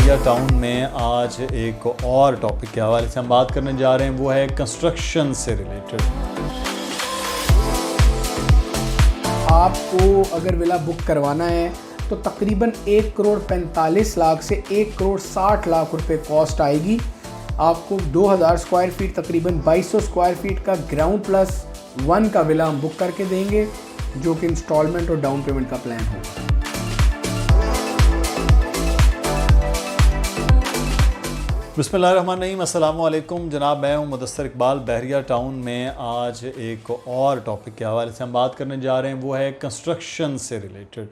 बहरिया town में आज एक और टॉपिक के हवाले से हम बात करने जा रहे हैं, वो है कंस्ट्रक्शन से रिलेटेड। आपको अगर विला बुक करवाना है तो तकरीबन 1,45,00,000 से 1,60,00,000 रुपए कॉस्ट आएगी। आपको 2000 स्क्वायर फीट तकरीबन 2200 स्क्वायर फीट का ग्राउंड प्लस 1 का विला हम बुक करके देंगे, जो कि इंस्टॉलमेंट और डाउन पेमेंट का प्लान होगा। बिस्मिल्लाहिर्रहमानिर्रहीम, अस्सलाम वालेकुम जनाब। मैं हूं मुदस्सिर इकबाल। बहरिया टाउन में आज एक और टॉपिक के हवाले से हम बात करने जा रहे हैं, वो है कंस्ट्रक्शन से रिलेटेड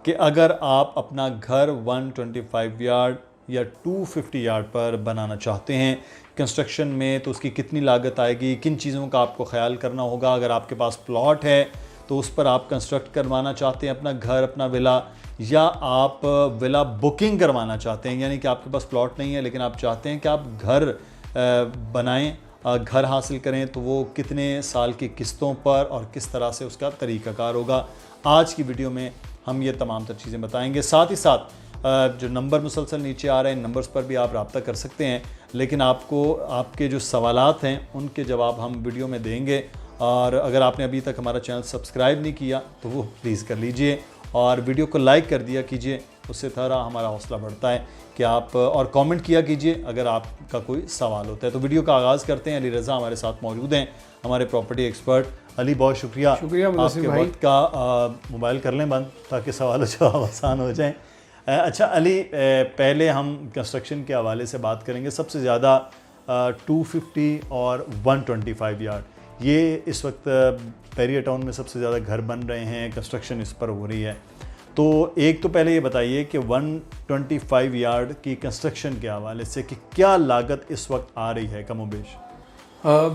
कि अगर आप अपना घर 125 यार्ड या 250 यार्ड पर बनाना चाहते हैं कंस्ट्रक्शन में, तो उसकी कितनी लागत आएगी, किन चीज़ों का आपको ख्याल करना होगा। अगर आपके पास प्लॉट है तो उस पर आप कंस्ट्रक्ट करवाना चाहते हैं अपना घर, अपना विला, या आप विला बुकिंग करवाना चाहते हैं, यानी कि आपके पास प्लॉट नहीं है लेकिन आप चाहते हैं कि आप घर बनाएं, घर हासिल करें, तो वो कितने साल की किस्तों पर और किस तरह से उसका तरीक़ाकार होगा। आज की वीडियो में हम ये तमाम तर चीज़ें बताएंगे। साथ ही साथ जो नंबर मुसलसल नीचे आ रहे हैं, नंबर्स पर भी आप रब्ता कर सकते हैं, लेकिन आपको आपके जो सवालात हैं उनके जवाब हम वीडियो में देंगे। और अगर आपने अभी तक हमारा चैनल सब्सक्राइब नहीं किया तो वो प्लीज़ कर लीजिए और वीडियो को लाइक कर दिया कीजिए, उससे थोड़ा हमारा हौसला बढ़ता है कि आप और कमेंट किया कीजिए अगर आपका कोई सवाल होता है। तो वीडियो का आगाज़ करते हैं। अली रज़ा हमारे साथ मौजूद हैं, हमारे प्रॉपर्टी एक्सपर्ट। अली, बहुत शुक्रिया आपके वक्त का। मोबाइल कर लें बंद ताकि सवाल जवाब आसान हो जाएँ। अच्छा अली, पहले हम कंस्ट्रक्शन के हवाले से बात करेंगे। सबसे ज़्यादा 250 और 125 यार्ड, ये इस वक्त बहरिया टाउन में सबसे ज़्यादा घर बन रहे हैं, कंस्ट्रक्शन इस पर हो रही है। तो एक तो पहले ये बताइए कि 125 यार्ड की कंस्ट्रक्शन के हवाले से कि क्या लागत इस वक्त आ रही है कमोबेश।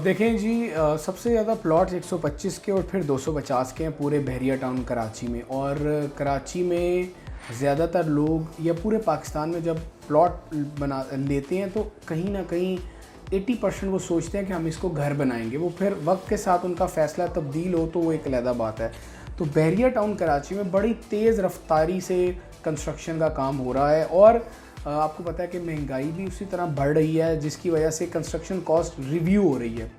देखें जी, सबसे ज़्यादा प्लॉट्स 125 के और फिर 250 के हैं पूरे बहरिया टाउन कराची में। और कराची में ज़्यादातर लोग या पूरे पाकिस्तान में जब प्लॉट बना लेते हैं तो कहीं ना कहीं 80% वो सोचते हैं कि हम इसको घर बनाएंगे। वो फिर वक्त के साथ उनका फ़ैसला तब्दील हो तो वो एक अलग बात है। तो बहरिया टाउन कराची में बड़ी तेज़ रफ्तारी से कंस्ट्रक्शन का काम हो रहा है और आपको पता है कि महंगाई भी उसी तरह बढ़ रही है, जिसकी वजह से कंस्ट्रक्शन कॉस्ट रिव्यू हो रही है।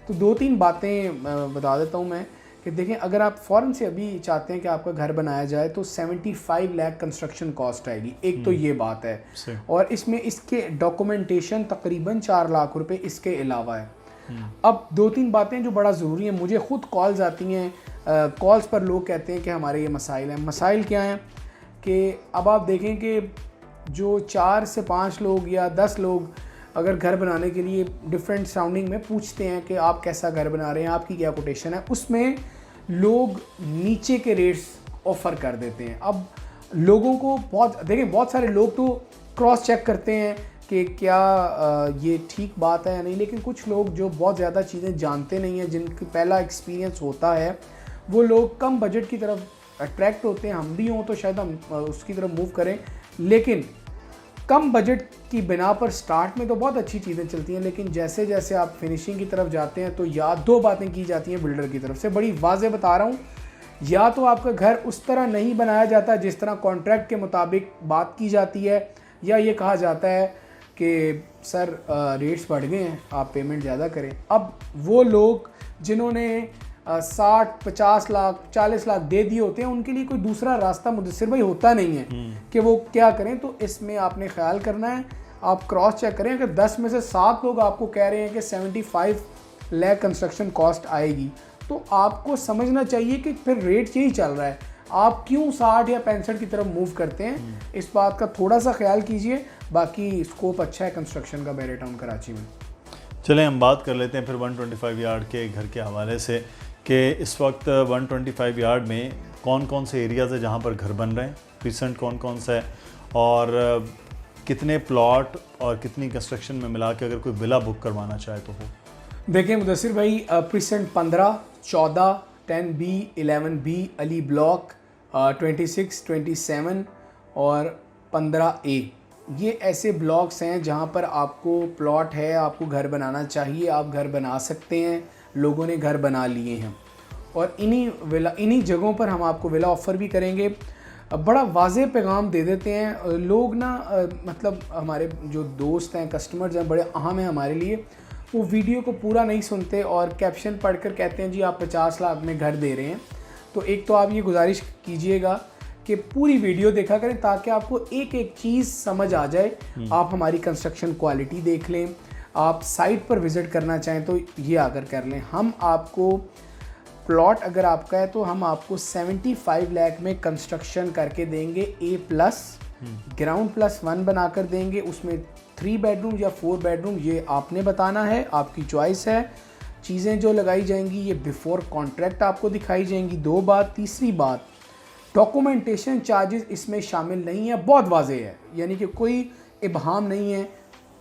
तो 2-3 बातें बता देता हूँ मैं कि देखें, अगर आप फ़ौरन से अभी चाहते हैं कि आपका घर बनाया जाए तो 75 लाख कंस्ट्रक्शन कॉस्ट आएगी। एक तो ये बात है, और इसमें इसके डॉक्यूमेंटेशन तकरीबन 4 लाख रुपए इसके अलावा है। अब 2-3 बातें जो बड़ा ज़रूरी हैं, मुझे ख़ुद कॉल्स आती हैं, कॉल्स पर लोग कहते हैं कि हमारे ये मसाइल हैं। मसाइल क्या हैं कि अब आप देखें कि जो 4 से 5 लोग या 10 लोग अगर घर बनाने के लिए डिफरेंट साउंडिंग में पूछते हैं कि आप कैसा घर बना रहे हैं, आपकी क्या कोटेशन है, उसमें लोग नीचे के रेट्स ऑफ़र कर देते हैं। अब लोगों को बहुत सारे लोग तो क्रॉस चेक करते हैं कि क्या ये ठीक बात है या नहीं, लेकिन कुछ लोग जो बहुत ज़्यादा चीज़ें जानते नहीं हैं, जिनका पहला एक्सपीरियंस होता है, वो लोग कम बजट की तरफ अट्रैक्ट होते हैं। हम भी हों तो शायद हम उसकी तरफ मूव करें, लेकिन कम बजट की बिना पर स्टार्ट में तो बहुत अच्छी चीज़ें चलती हैं, लेकिन जैसे जैसे आप फिनिशिंग की तरफ जाते हैं तो या 2 बातें की जाती हैं बिल्डर की तरफ से, बड़ी वाज़ेह बता रहा हूँ। या तो आपका घर उस तरह नहीं बनाया जाता जिस तरह कॉन्ट्रैक्ट के मुताबिक बात की जाती है, या ये कहा जाता है कि सर रेट्स बढ़ गए हैं, आप पेमेंट ज़्यादा करें। अब वो लोग जिन्होंने 60-50 लाख 40 लाख दे दिए होते हैं, उनके लिए कोई दूसरा रास्ता मुदस्सिर भाई होता नहीं है कि वो क्या करें। तो इसमें आपने ख्याल करना है, आप क्रॉस चेक करें कि 10 में से 7 लोग आपको कह रहे हैं कि 75 लाख कंस्ट्रक्शन कॉस्ट आएगी, तो आपको समझना चाहिए कि फिर रेट यही चल रहा है, आप क्यों 60 या 65 की तरफ मूव करते हैं। इस बात का थोड़ा सा ख्याल कीजिए। बाकी स्कोप अच्छा है कंस्ट्रक्शन का बहरिया टाउन कराची में। चलें हम बात कर लेते हैं फिर 125 यार्ड के घर के हवाले से कि इस वक्त 125 यार्ड में कौन कौन से एरियाज़ है जहाँ पर घर बन रहे हैं, रिसेंट कौन कौन सा है, और कितने प्लॉट और कितनी कंस्ट्रक्शन में मिला के अगर कोई विला बुक करवाना चाहे तो हो। देखिए मुदस्सिर भाई, precinct 15, 14, 10B, 11B, Ali block, 26, 27 और 15A, ये ऐसे ब्लॉक्स हैं जहाँ पर आपको प्लॉट है, आपको घर बनाना चाहिए, आप घर बना सकते हैं, लोगों ने घर बना लिए हैं। और इन्हीं जगहों पर हम आपको विला ऑफ़र भी करेंगे। बड़ा वाज़ेह पैगाम दे देते हैं लोग ना। मतलब हमारे जो दोस्त हैं, कस्टमर्स हैं, बड़े अहम हैं हमारे लिए। वो वीडियो को पूरा नहीं सुनते और कैप्शन पढ़कर कहते हैं जी आप 50 लाख में घर दे रहे हैं। तो एक तो आप ये गुजारिश कीजिएगा कि पूरी वीडियो देखा करें ताकि आपको एक एक चीज़ समझ आ जाए। आप हमारी कंस्ट्रक्शन क्वालिटी देख लें, आप साइट पर विज़िट करना चाहें तो ये आकर कर लें। हम आपको प्लॉट अगर आपका है तो हम आपको 75 लाख में कंस्ट्रक्शन करके देंगे, A+ ग्राउंड +1 बना कर देंगे। उसमें 3 बेडरूम या 4 बेडरूम ये आपने बताना है, आपकी चॉइस है। चीज़ें जो लगाई जाएंगी ये बिफोर कॉन्ट्रैक्ट आपको दिखाई जाएंगी। 2 बात। तीसरी बात, डॉक्यूमेंटेशन चार्जेस इसमें शामिल नहीं है, बहुत वाज़ेह है, यानी कि कोई इबहाम नहीं है।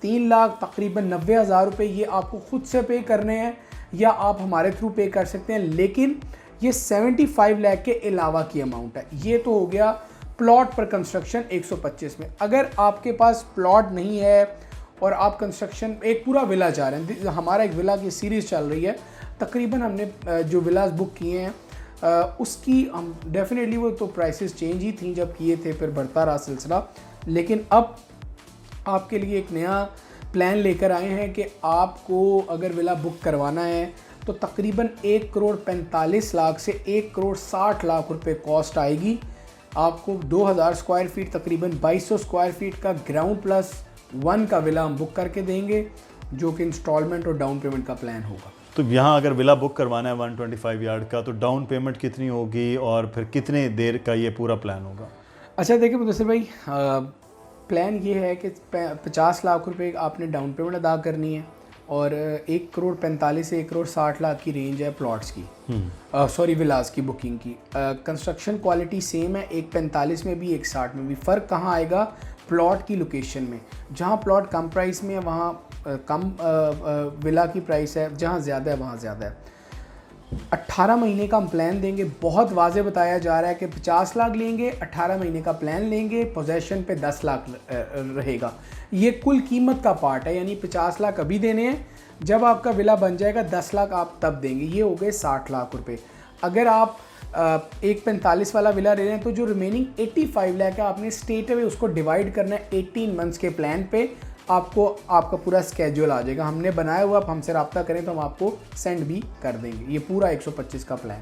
3 लाख तकरीबन 90,000 रुपये ये आपको खुद से पे करने हैं या आप हमारे थ्रू पे कर सकते हैं, लेकिन ये 75 लाख के अलावा की अमाउंट है। ये तो हो गया प्लॉट पर कंस्ट्रक्शन 125 में। अगर आपके पास प्लॉट नहीं है और आप कंस्ट्रक्शन एक पूरा विला चाह रहे हैं, हमारा एक विला की सीरीज़ चल रही है, तकरीबन हमने जो विलास बुक किए हैं उसकी हम डेफिनेटली, वो तो प्राइसेस चेंज ही थी जब किए थे, फिर बढ़ता रहा सिलसिला। लेकिन अब आपके लिए एक नया प्लान लेकर आए हैं कि आपको अगर विला बुक करवाना है तो तकरीबन 1,45,00,000 से 1,60,00,000 रुपये कॉस्ट आएगी। आपको 2000 स्क्वायर फीट तकरीबन 2200 स्क्वायर फीट का ग्राउंड +1 का विला हम बुक करके देंगे, जो कि इंस्टॉलमेंट और डाउन पेमेंट का प्लान होगा। तो यहाँ अगर विला बुक करवाना है 125 यार्ड का, तो डाउन पेमेंट कितनी होगी और फिर कितने देर का ये पूरा प्लान होगा? अच्छा देखिए मुदस्सिर भाई, प्लान ये है कि 50 लाख रुपए आपने डाउन पेमेंट अदा करनी है और 1,45,00,000 से 1,60,00,000 की रेंज है प्लॉट्स की, सॉरी विलास की बुकिंग की। कंस्ट्रक्शन क्वालिटी सेम है, 1,45 में भी 1,60 में भी। फ़र्क कहाँ आएगा? प्लॉट की लोकेशन में। जहाँ प्लॉट कम प्राइस में है वहाँ कम विला की प्राइस है, जहाँ ज़्यादा है वहाँ ज़्यादा है। 18 महीने का हम प्लान देंगे, बहुत वाज़े बताया जा रहा है कि 50 लाख लेंगे, 18 महीने का प्लान लेंगे, पोजेशन पे 10 लाख रहेगा। ये कुल कीमत का पार्ट है, यानी 50 लाख अभी देने हैं, जब आपका विला बन जाएगा 10 लाख आप तब देंगे। ये हो गए 60 लाख रुपए। अगर आप 1,45 वाला विला ले रहे हैं तो जो रिमेनिंग 85 लाख है आपने स्ट्रेट अवे उसको डिवाइड करना है 18 मंथ्स के प्लान पे। आपको आपका पूरा स्केड्यूल आ जाएगा, हमने बनाया हुआ, आप हमसे रब्ता करें तो हम आपको सेंड भी कर देंगे। ये पूरा 125 का प्लान।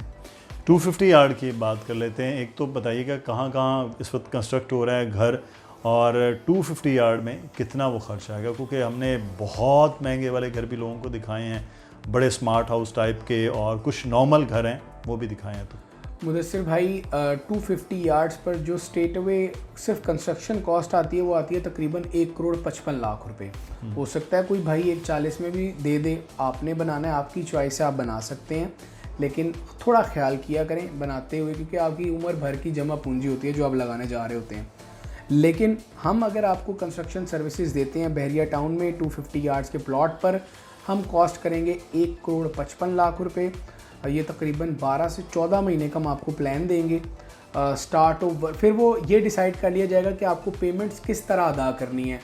250 यार्ड की बात कर लेते हैं। एक तो बताइएगा कहाँ कहाँ इस वक्त कंस्ट्रक्ट हो रहा है घर, और 250 यार्ड में कितना वो खर्च आएगा, क्योंकि हमने बहुत महंगे वाले घर भी लोगों को दिखाए हैं, बड़े स्मार्ट हाउस टाइप के, और कुछ नॉर्मल घर हैं वो भी दिखाए हैं। तो मुदस्सिर भाई 250 यार्ड्स पर जो स्ट्रेट अवे सिर्फ कंस्ट्रक्शन कॉस्ट आती है वो आती है तकरीबन 1,55,00,000 रुपये। हो सकता है कोई भाई 1,40 में भी दे दे, आपने बनाना है, आपकी चॉइस है, आप बना सकते हैं, लेकिन थोड़ा ख्याल किया करें बनाते हुए, क्योंकि आपकी उम्र भर की जमा पूंजी होती है जो आप लगाने जा रहे होते हैं। लेकिन हम अगर आपको कंस्ट्रक्शन सर्विसेज देते हैं बहरिया टाउन में 250 यार्ड्स के प्लॉट पर, हम कॉस्ट करेंगे 1,55,00,000 रुपये। ये तकरीबन 12 से 14 महीने का हम आपको प्लान देंगे। स्टार्ट ऑफ फिर वो ये डिसाइड कर लिया जाएगा कि आपको पेमेंट्स किस तरह अदा करनी है।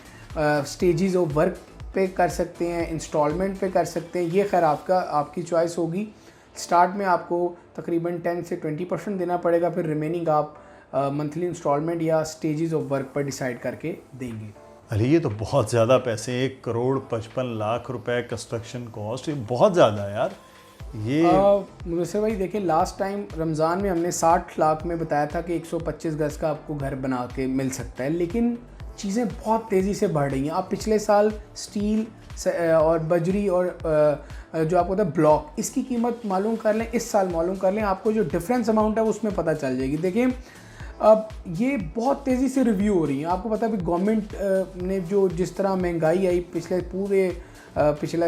स्टेजेस ऑफ वर्क पे कर सकते हैं, इंस्टॉलमेंट पे कर सकते हैं, ये खैर आपकी चॉइस होगी। स्टार्ट में आपको तकरीबन 10 से 20% देना पड़ेगा, फिर रिमेनिंग आप मंथली इंस्टॉलमेंट या स्टेजेस ऑफ वर्क पर डिसाइड करके देंगे। अरे ये तो बहुत ज़्यादा पैसे, 1,55,00,000 रुपए कंस्ट्रक्शन कॉस्ट, ये बहुत ज़्यादा है यार। ये मुदस्सिर भाई देखिए, लास्ट टाइम रमज़ान में हमने 60 लाख में बताया था कि 125 गज का आपको घर बना के मिल सकता है, लेकिन चीज़ें बहुत तेज़ी से बढ़ रही हैं। आप पिछले साल स्टील और बजरी और जो आपको होता है ब्लॉक, इसकी कीमत मालूम कर लें, इस साल मालूम कर लें, आपको जो डिफरेंस अमाउंट है उसमें पता चल जाएगी। देखिए अब ये बहुत तेज़ी से रिव्यू हो रही है। आपको पता है भी गवर्नमेंट ने जो जिस तरह महंगाई आई पिछले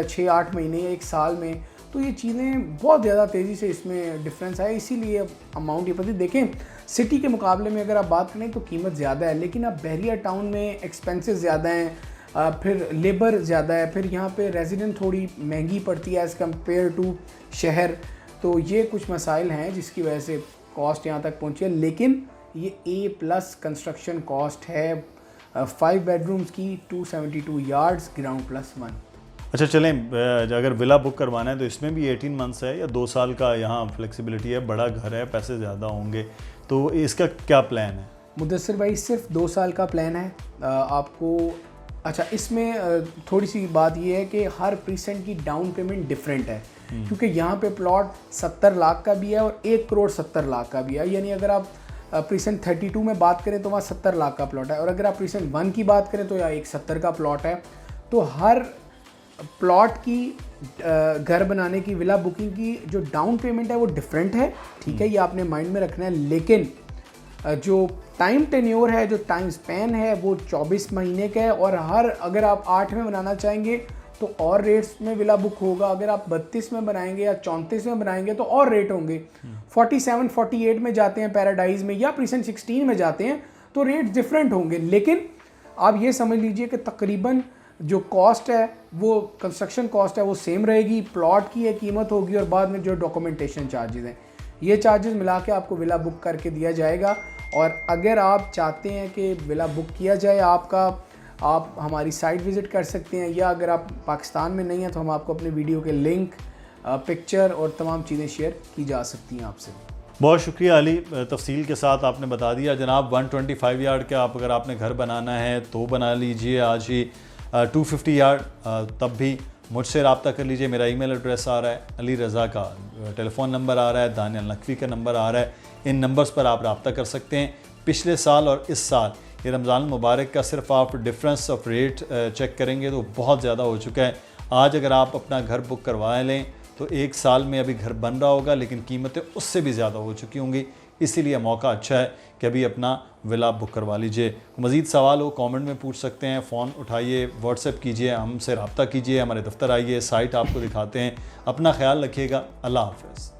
6-8 महीने, एक साल में, तो ये चीज़ें बहुत ज़्यादा तेज़ी से इसमें डिफरेंस आया, इसीलिए अमाउंट ये पता। देखें सिटी के मुकाबले में अगर आप बात करें तो कीमत ज़्यादा है, लेकिन अब बहरिया टाउन में एक्सपेंसेस ज़्यादा हैं, फिर लेबर ज़्यादा है, फिर यहाँ पे रेजिडेंट थोड़ी महंगी पड़ती है एज़ कम्पेयर टू शहर। तो ये कुछ मसाइल हैं जिसकी वजह से कॉस्ट यहाँ तक पहुँची है, लेकिन ये A+ कंस्ट्रक्शन कॉस्ट है 5 बेडरूम्स की, 272 यार्ड्स, ग्राउंड +1। अच्छा चलें, अगर विला बुक करवाना है तो इसमें भी 18 मंथ्स है या 2 साल का यहाँ फ्लेक्सिबिलिटी है? बड़ा घर है, पैसे ज़्यादा होंगे, तो इसका क्या प्लान है? मुदस्सिर भाई सिर्फ 2 साल का प्लान है आपको। अच्छा, इसमें थोड़ी सी बात ये है कि हर प्रीसेंट की डाउन पेमेंट डिफरेंट है, क्योंकि यहाँ पे प्लॉट 70 लाख का भी है और 1 करोड़ 70 लाख का भी है। यानी अगर आप प्रीसेंट 32 में बात करें तो वहाँ 70 लाख का प्लॉट है, और अगर आप प्रीसेंट 1 की बात करें तो यहाँ एक 70 का प्लॉट है। तो हर प्लॉट की घर बनाने की, विला बुकिंग की जो डाउन पेमेंट है वो डिफरेंट है, ठीक है, ये आपने माइंड में रखना है। लेकिन जो टाइम टेन्योर है, जो टाइम स्पैन है वो 24 महीने का है, और हर अगर आप 8 में बनाना चाहेंगे तो और रेट्स में विला बुक होगा, अगर आप 32 में बनाएंगे या 34 में बनाएंगे तो और रेट होंगे। 47, 48 में जाते हैं पैराडाइज में, या प्रीसेंट 16 में जाते हैं तो रेट डिफरेंट होंगे। लेकिन आप ये समझ लीजिए कि तकरीबन जो कॉस्ट है वो कंस्ट्रक्शन कॉस्ट है वो सेम रहेगी, प्लॉट की एक कीमत होगी और बाद में जो डॉक्यूमेंटेशन चार्जेस हैं, ये चार्जेस मिला के आपको विला बुक करके दिया जाएगा। और अगर आप चाहते हैं कि विला बुक किया जाए आपका, आप हमारी साइट विज़िट कर सकते हैं, या अगर आप पाकिस्तान में नहीं हैं तो हम आपको अपने वीडियो के लिंक, पिक्चर और तमाम चीज़ें शेयर की जा सकती हैं आपसे। बहुत शुक्रिया अली, तफसील के साथ आपने बता दिया। जनाब 125 यार्ड का आप अगर आपने घर बनाना है तो बना लीजिए आज ही। 250 यार्ड तब भी मुझसे रब्ता कर लीजिए। मेरा ईमेल एड्रेस आ रहा है, अली रज़ा का टेलीफ़ोन नंबर आ रहा है, दानियल नकवी का नंबर आ रहा है। इन नंबर्स पर आप रब्ता कर सकते हैं। पिछले साल और इस साल ये रमज़ान मुबारक का सिर्फ आप डिफरेंस ऑफ रेट चेक करेंगे तो बहुत ज़्यादा हो चुका है। आज अगर आप अपना घर बुक करवा लें तो 1 साल में अभी घर बन रहा होगा, लेकिन कीमतें उससे भी ज़्यादा हो चुकी होंगी। इसीलिए मौका अच्छा है कि अभी अपना विला बुक करवा लीजिए। मज़ीद सवाल हो कमेंट में पूछ सकते हैं, फ़ोन उठाइए, व्हाट्सएप कीजिए, हमसे रब्ता कीजिए, हमारे दफ्तर आइए, साइट आपको दिखाते हैं। अपना ख्याल रखिएगा। अल्लाह हाफ़िज़।